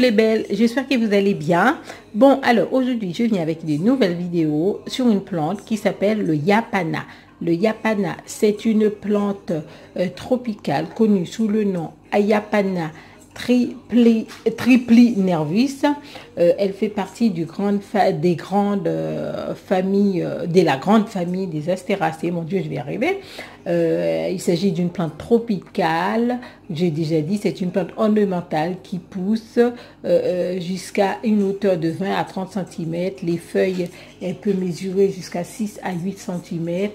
les belles, j'espère que vous allez bien. Bon, alors aujourd'hui, je viens avec des nouvelles vidéos sur une plante qui s'appelle le Yapana. Le Yapana, c'est une plante tropicale connue sous le nom Ayapana tripli nervis. Elle fait partie des grandes familles, de la grande famille des Astéracées. Mon Dieu, je vais y arriver. Il s'agit d'une plante tropicale. J'ai déjà dit, c'est une plante ornementale qui pousse jusqu'à une hauteur de 20 à 30 cm. Les feuilles, elle peut mesurer jusqu'à 6 à 8 cm.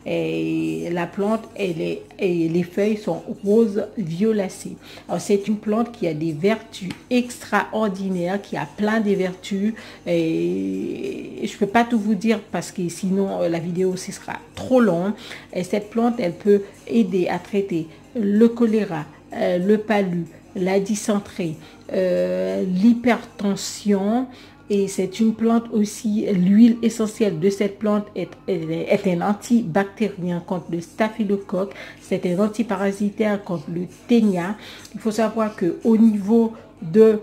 Et la plante, et les feuilles sont roses violacées. Alors, c'est une plante qui a des vertus extraordinaires, qui a plein de vertus. Et je ne peux pas tout vous dire parce que sinon, la vidéo, ce sera trop long. Et cette plante, elle peut aider à traiter le choléra, le palu, la dysenterie, l'hypertension. Et c'est une plante aussi, l'huile essentielle de cette plante est un antibactérien contre le staphylocoque, c'est un antiparasitaire contre le ténia. Il faut savoir qu'au niveau de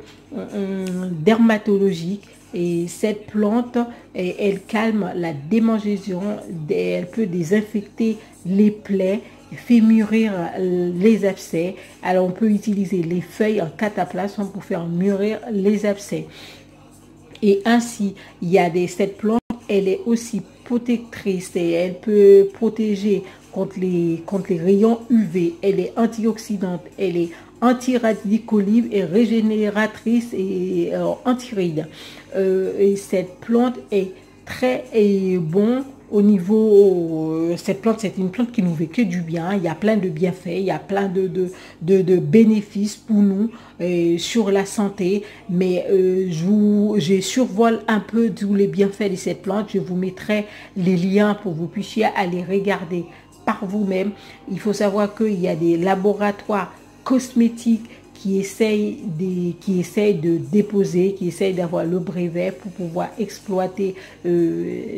dermatologique, et cette plante, elle calme la démangeaison, elle peut désinfecter les plaies, fait mûrir les abcès. Alors on peut utiliser les feuilles en cataplasme pour faire mûrir les abcès. Et ainsi, cette plante, elle est aussi protectrice et elle peut protéger contre les rayons UV. Elle est antioxydante, elle est antiradicolive et régénératrice et antiride. Et cette plante est très bon au niveau, cette plante, c'est une plante qui nous fait que du bien. Il y a plein de bienfaits, il y a plein de bénéfices pour nous sur la santé. Mais je survole un peu tous les bienfaits de cette plante. Je vous mettrai les liens pour que vous puissiez aller regarder par vous-même. Il faut savoir qu'il y a des laboratoires cosmétiques qui essayent de déposer, qui essayent d'avoir le brevet pour pouvoir exploiter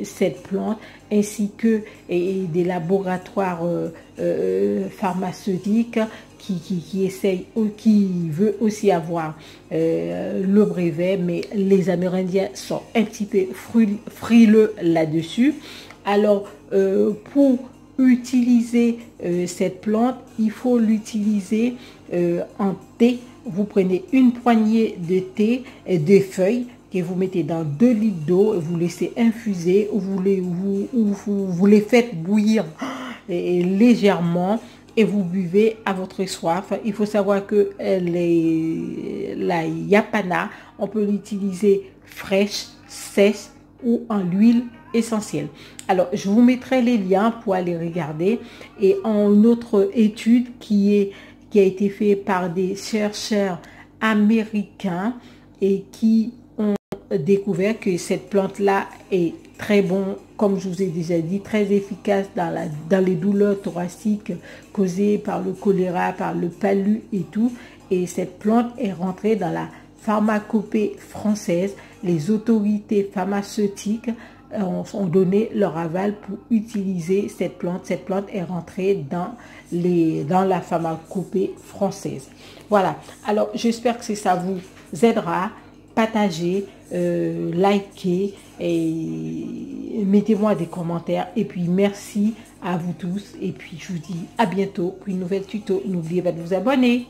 cette plante, ainsi que des laboratoires pharmaceutiques qui veulent aussi avoir le brevet, mais les Amérindiens sont un petit peu frileux là-dessus. Alors, pour utiliser cette plante, il faut l'utiliser en thé. Vous prenez une poignée de thé et des feuilles que vous mettez dans 2 litres d'eau, vous laissez infuser, ou vous les faites bouillir légèrement et vous buvez à votre soif. Il faut savoir que la Yapana, on peut l'utiliser fraîche, sèche ou en huile essentielle. Alors, je vous mettrai les liens pour aller regarder. Et en autre étude qui a été faite par des chercheurs américains et qui ont découvert que cette plante-là est très bon, comme je vous ai déjà dit, très efficace dans les douleurs thoraciques causées par le choléra, par le palu et tout. Et cette plante est rentrée dans la pharmacopée française. Les autorités pharmaceutiques ont donné leur aval pour utiliser cette plante. Cette plante est rentrée dans la pharmacopée française. Voilà. Alors, j'espère que ça vous aidera. Partagez, likez et mettez-moi des commentaires. Et puis, merci à vous tous. Et puis, je vous dis à bientôt pour une nouvelle tuto. N'oubliez pas de vous abonner.